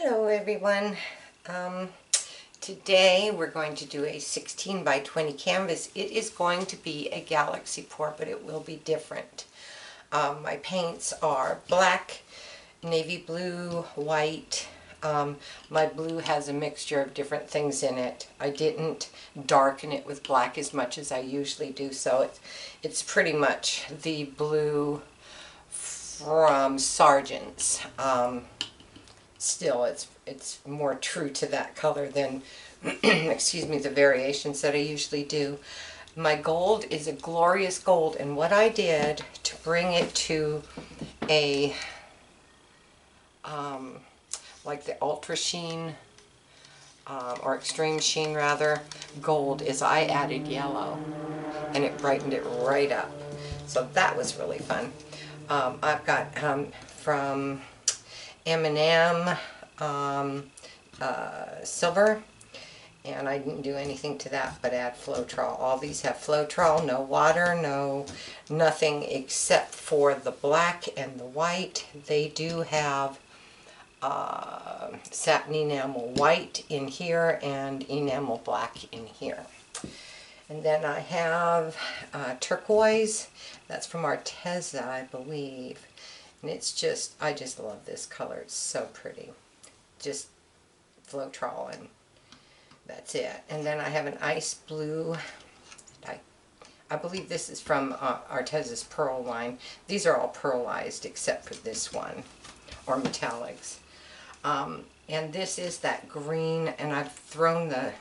Hello everyone. Today we're going to do a 16 by 20 canvas. It is going to be a galaxy pour, but it will be different. My paints are black, navy blue, white. My blue has a mixture of different things in it. I didn't darken it with black as much as I usually do, so it's pretty much the blue from Sargent's. Still, it's more true to that color than, excuse me, the variations that I usually do. My gold is a glorious gold, and what I did to bring it to a, like the ultra sheen, or extreme sheen rather, gold, is I added yellow, and it brightened it right up. So that was really fun. I've got from M&M silver, and I didn't do anything to that but add Floetrol. All these have Floetrol, no water, nothing except for the black and the white. They do have satin enamel white in here and enamel black in here. And then I have turquoise. That's from Arteza, I believe. And it's just, I just love this color. It's so pretty. Just Floetrol, and that's it. And then I have an ice blue. I believe this is from Arteza's Pearl line. These are all pearlized except for this one, or metallics. And this is that green, and I've thrown the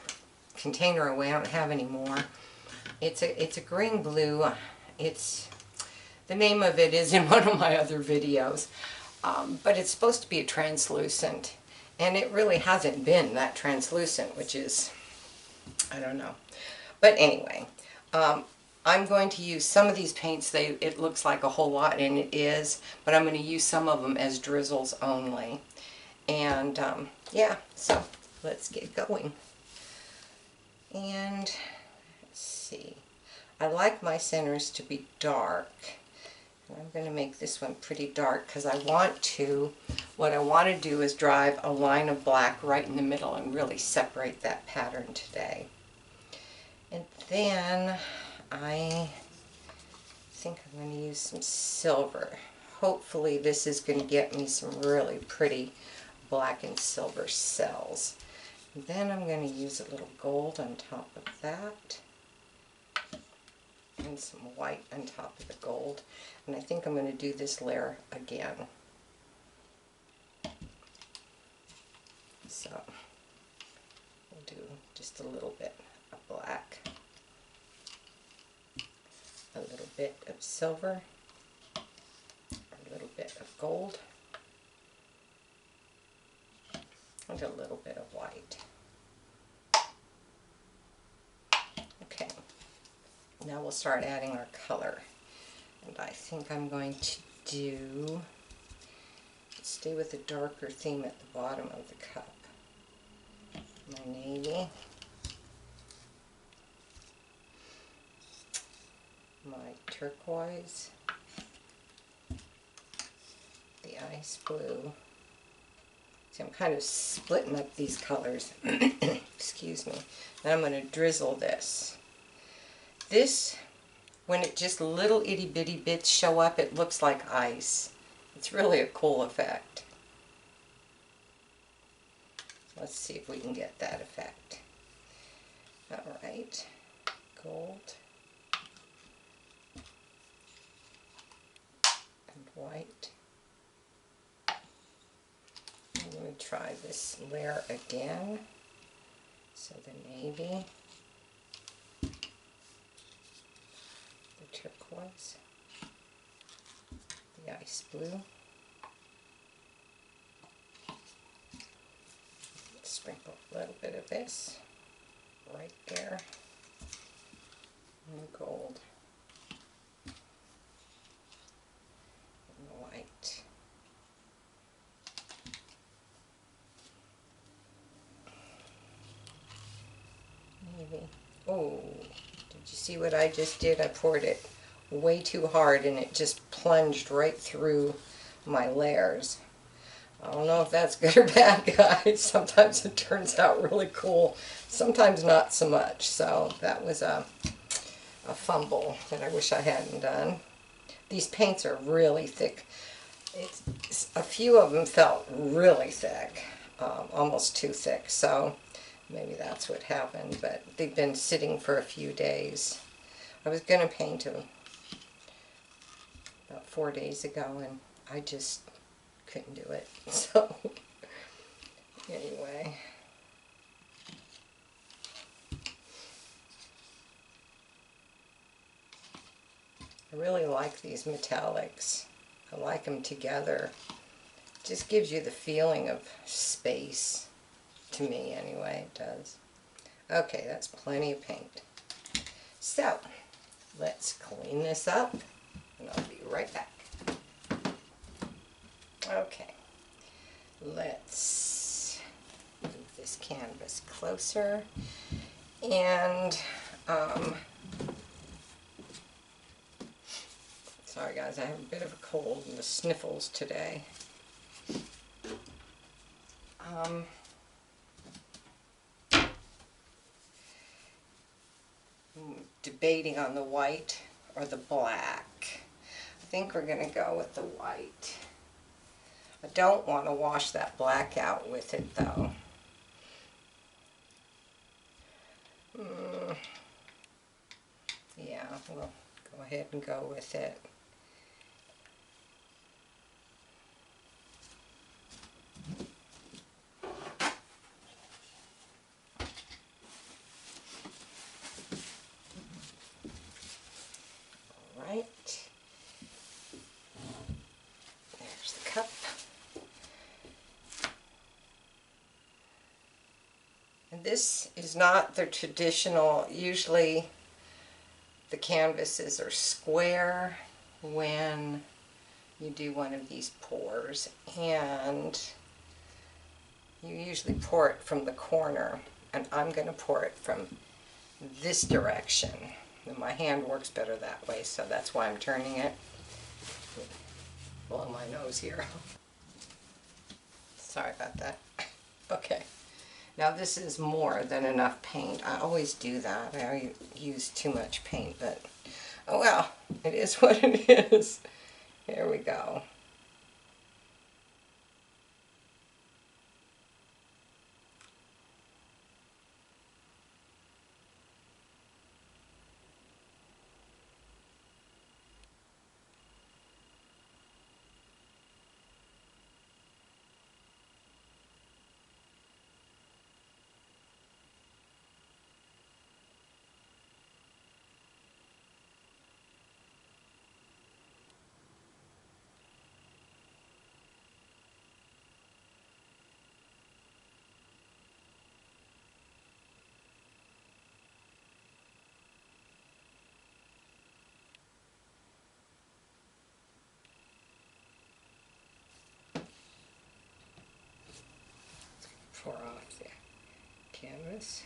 container away. I don't have any more. It's a green blue. The name of it is in one of my other videos, but it's supposed to be a translucent, and it really hasn't been that translucent, which is, I don't know. But anyway, I'm going to use some of these paints. It looks like a whole lot, and it is, but I'm going to use some of them as drizzles only. And yeah, so let's get going. And let's see. I like my centers to be dark. I'm going to make this one pretty dark because what I want to do is drive a line of black right in the middle and really separate that pattern today. And then I think I'm going to use some silver. Hopefully this is going to get me some really pretty black and silver cells. And then I'm going to use a little gold on top of that, and some white on top of the gold. And I think I'm going to do this layer again. So we'll do just a little bit of black, a little bit of silver, a little bit of gold, and a little bit of white. Okay. Now we'll start adding our color. And I think I'm going to stay with the darker theme at the bottom of the cup. My navy, my turquoise, the ice blue. See, I'm kind of splitting up these colors. Excuse me. Then I'm going to drizzle this. This, when it just little itty bitty bits show up, it looks like ice. It's really a cool effect. Let's see if we can get that effect. Alright, gold and white. I'm going to try this layer again. So the navy, turquoise, the ice blue, sprinkle a little bit of this right there, and gold, and white. Maybe, oh, did you see what I just did? I poured it way too hard and it just plunged right through my layers. I don't know if that's good or bad, guys. Sometimes it turns out really cool, sometimes not so much. So that was a fumble that I wish I hadn't done. These paints are really thick. A few of them felt really thick, almost too thick, so maybe that's what happened, but they've been sitting for a few days. I was going to paint them about 4 days ago, and I just couldn't do it. So anyway, I really like these metallics. I like them together. It just gives you the feeling of space. To me anyway, it does. Okay, that's plenty of paint. So, let's clean this up, and I'll be right back. Okay, let's move this canvas closer, and sorry guys, I have a bit of a cold and the sniffles today. Debating on the white or the black. I think we're going to go with the white. I don't want to wash that black out with it though. Yeah, we'll go ahead and go with it. Right. There's the cup. And this is not the traditional, usually the canvases are square when you do one of these pours, and you usually pour it from the corner, and I'm going to pour it from this direction. And my hand works better that way, so that's why I'm turning it. Blow my nose here. Sorry about that. Okay. Now this is more than enough paint. I always do that. I use too much paint, but oh well, it is what it is. Here we go. Pour off the canvas.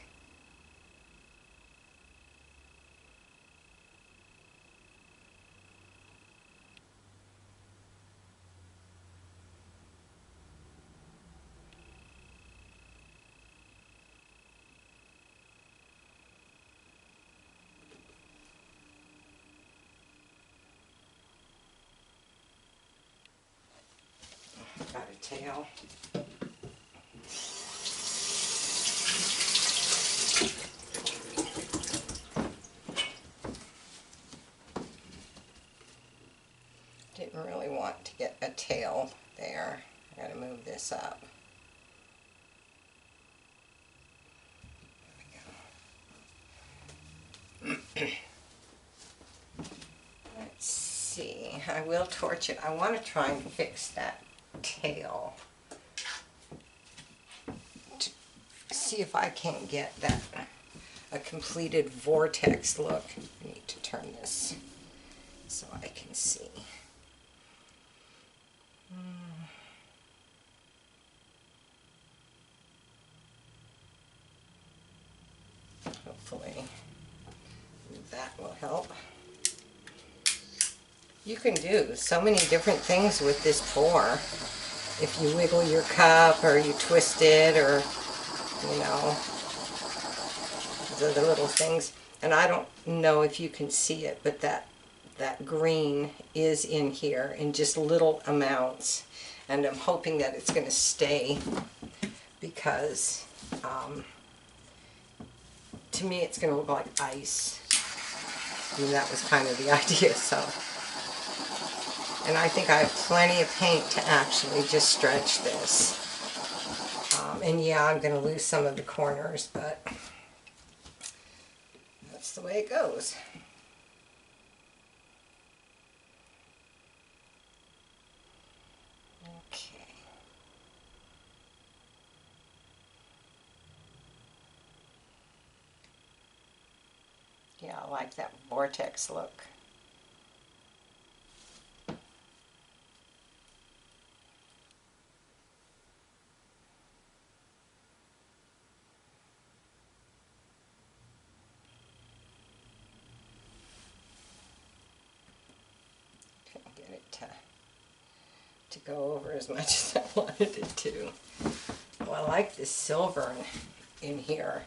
Got a tail. Didn't really want to get a tail there. I gotta move this up. There we go. Let's see. I will torch it. I want to try and fix that tail. To see if I can't get that a completed vortex look. I need to turn this so I can see. Hopefully that will help. You can do so many different things with this pour. if you wiggle your cup or you twist it, or, you know, those are the little things. And I don't know if you can see it, but that green is in here in just little amounts. And I'm hoping that it's going to stay, because to me it's going to look like ice. I mean, that was kind of the idea, so. And I think I have plenty of paint to actually just stretch this. And yeah, I'm going to lose some of the corners, but that's the way it goes. Okay. Yeah, I like that vortex look. Couldn't get it to go over as much as I wanted it to. Oh, I like this silver in here.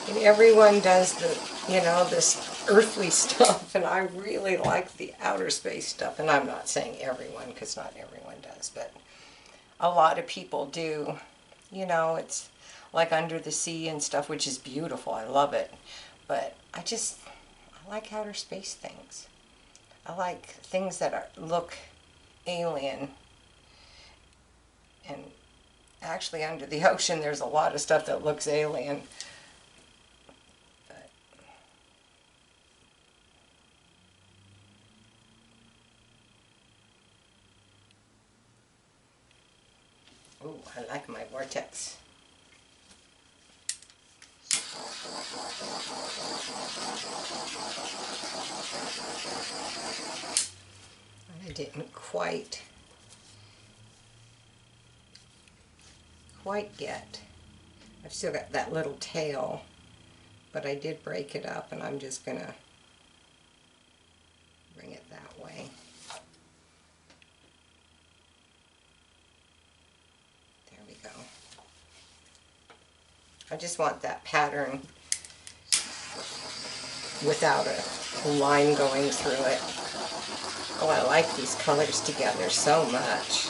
And everyone does the, you know, this earthly stuff, and I really like the outer space stuff. And I'm not saying everyone, because not everyone does, but a lot of people do. You know, it's like under the sea and stuff, which is beautiful. I love it. But I like outer space things. I like things that look alien. And actually under the ocean there's a lot of stuff that looks alien. But ooh, I like my vortex. I didn't quite get. I've still got that little tail, but I did break it up, and I'm just gonna bring it that way. There we go. I just want that pattern without a line going through it. Oh, I like these colors together so much.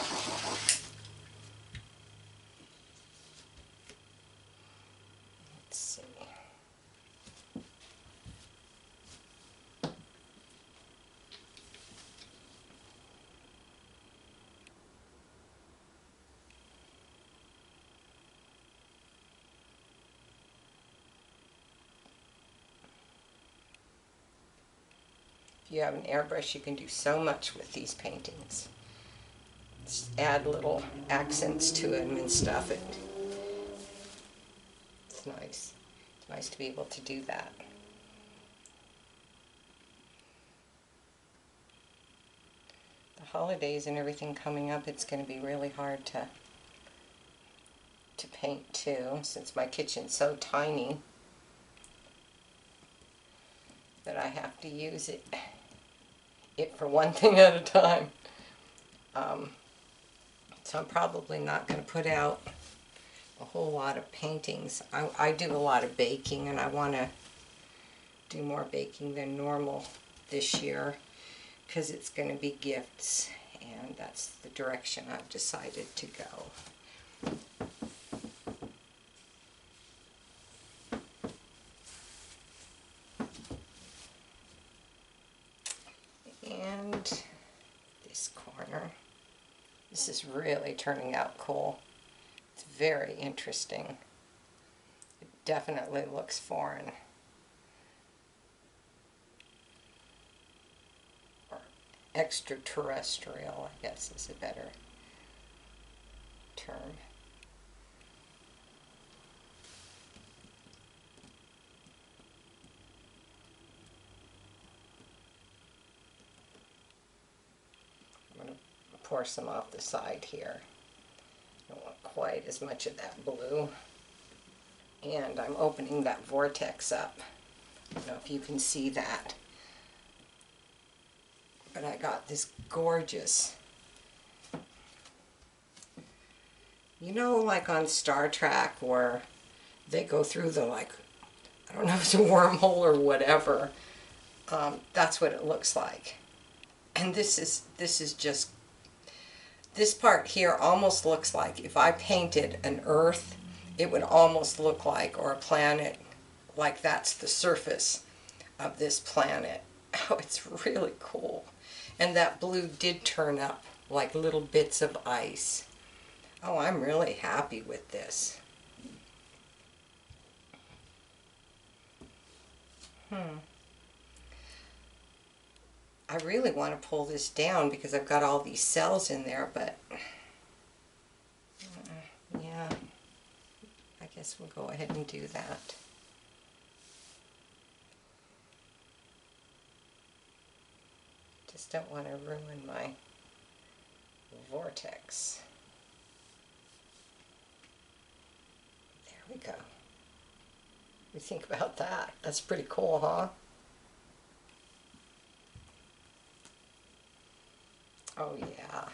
Let's see. If you have an airbrush, you can do so much with these paintings. Just add little accents to them and stuff. It's nice. It's nice to be able to do that. The holidays and everything coming up, it's going to be really hard to paint too, since my kitchen's so tiny that I have to use it for one thing at a time. So I'm probably not going to put out a whole lot of paintings. I do a lot of baking, and I want to do more baking than normal this year, because it's going to be gifts, and that's the direction I've decided to go. And this corner, this is really turning out cool. It's very interesting. It definitely looks foreign. Or extraterrestrial, I guess is a better term. I'm going to pour some off the side here. I don't want quite as much of that blue. And I'm opening that vortex up. I don't know if you can see that. But I got this gorgeous, you know, like on Star Trek where they go through the, like, I don't know if it's a wormhole or whatever. That's what it looks like. And this is just, this part here almost looks like if I painted an Earth, it would almost look like, or a planet, like that's the surface of this planet. Oh, it's really cool. And that blue did turn up like little bits of ice. Oh, I'm really happy with this. I really want to pull this down because I've got all these cells in there, but yeah, I guess we'll go ahead and do that. Just don't want to ruin my vortex. There we go. What do you think about that? That's pretty cool, huh? Oh yeah.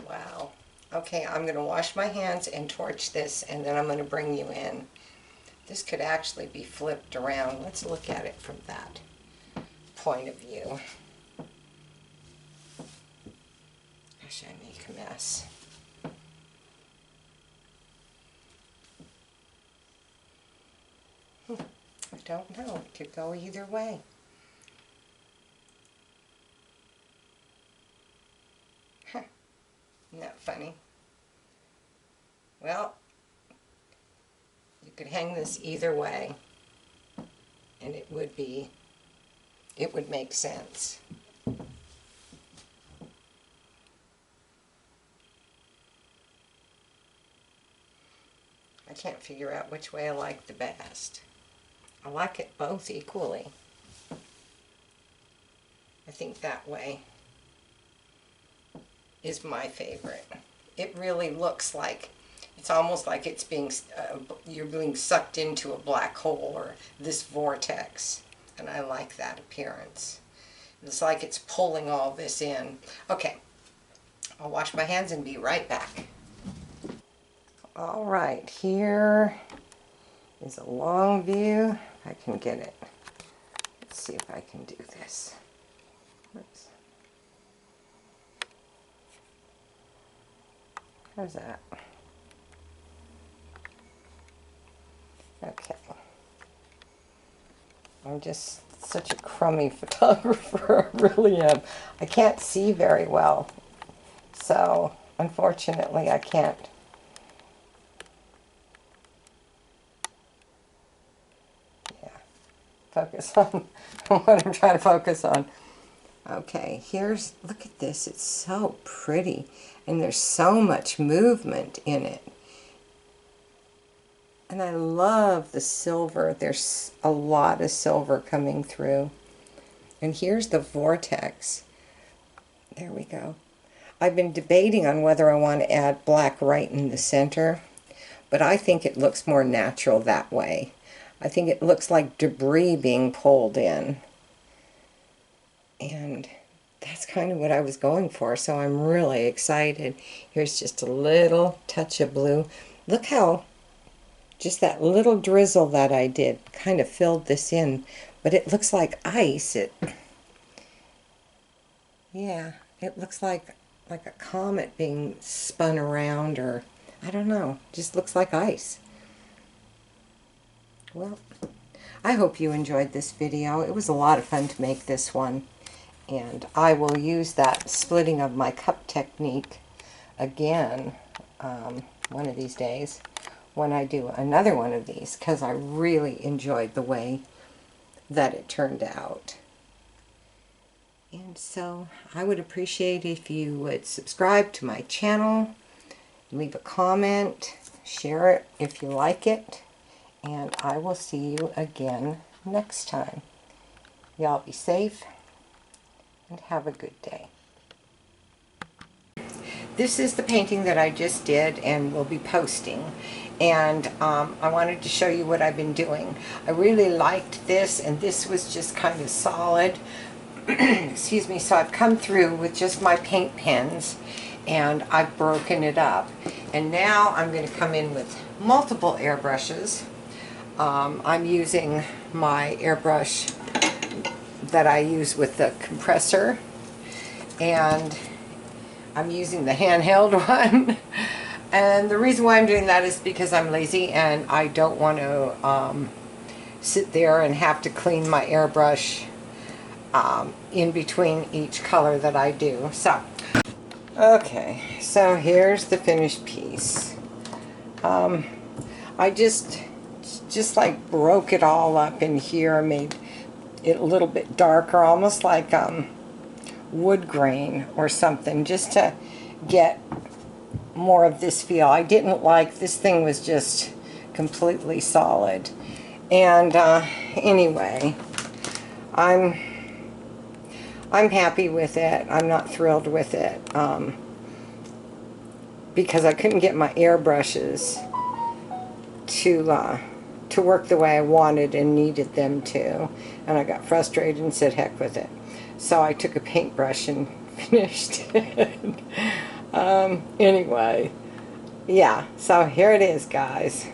Wow. Okay, I'm going to wash my hands and torch this, and then I'm going to bring you in. This could actually be flipped around. Let's look at it from that point of view. Gosh, I make a mess. I don't know. It could go either way. Huh. Isn't that funny? Well, you could hang this either way, and it would make sense. I can't figure out which way I like the best. I like it both equally. I think that way is my favorite. It really looks like, it's almost like it's being, you're being sucked into a black hole or this vortex. And I like that appearance. It's like it's pulling all this in. Okay, I'll wash my hands and be right back. All right, here is a long view. If I can get it. Let's see if I can do this. Oops. How's that? Okay. I'm just such a crummy photographer, I really am. I can't see very well, so unfortunately I can't. Yeah, focus on what I'm trying to focus on. Okay, here's, look at this, it's so pretty, and there's so much movement in it. And I love the silver. There's a lot of silver coming through. And here's the vortex. There we go. I've been debating on whether I want to add black right in the center, but I think it looks more natural that way. I think it looks like debris being pulled in. And that's kind of what I was going for, so I'm really excited. Here's just a little touch of blue. Look how just that little drizzle that I did kind of filled this in, but it looks like ice. Yeah, it looks like a comet being spun around, or I don't know, just looks like ice. Well, I hope you enjoyed this video. It was a lot of fun to make this one, and I will use that splitting of my cup technique again one of these days when I do another one of these, because I really enjoyed the way that it turned out. And so I would appreciate if you would subscribe to my channel, leave a comment, share it if you like it, and I will see you again next time. Y'all be safe and have a good day. this is the painting that I just did and will be posting. And I wanted to show you what I've been doing. I really liked this, and this was just kind of solid. Excuse me. So I've come through with just my paint pens, and I've broken it up. And now I'm going to come in with multiple airbrushes. I'm using my airbrush that I use with the compressor, and I'm using the handheld one. And the reason why I'm doing that is because I'm lazy and I don't want to sit there and have to clean my airbrush in between each color that I do. So, okay, so here's the finished piece. I just like broke it all up in here, made it a little bit darker, almost like wood grain or something, just to get more of this feel. I didn't like, this thing was just completely solid. And anyway, I'm happy with it. I'm not thrilled with it because I couldn't get my airbrushes to work the way I wanted and needed them to, and I got frustrated and said heck with it. So I took a paintbrush and finished it. Anyway, yeah, so here it is, guys.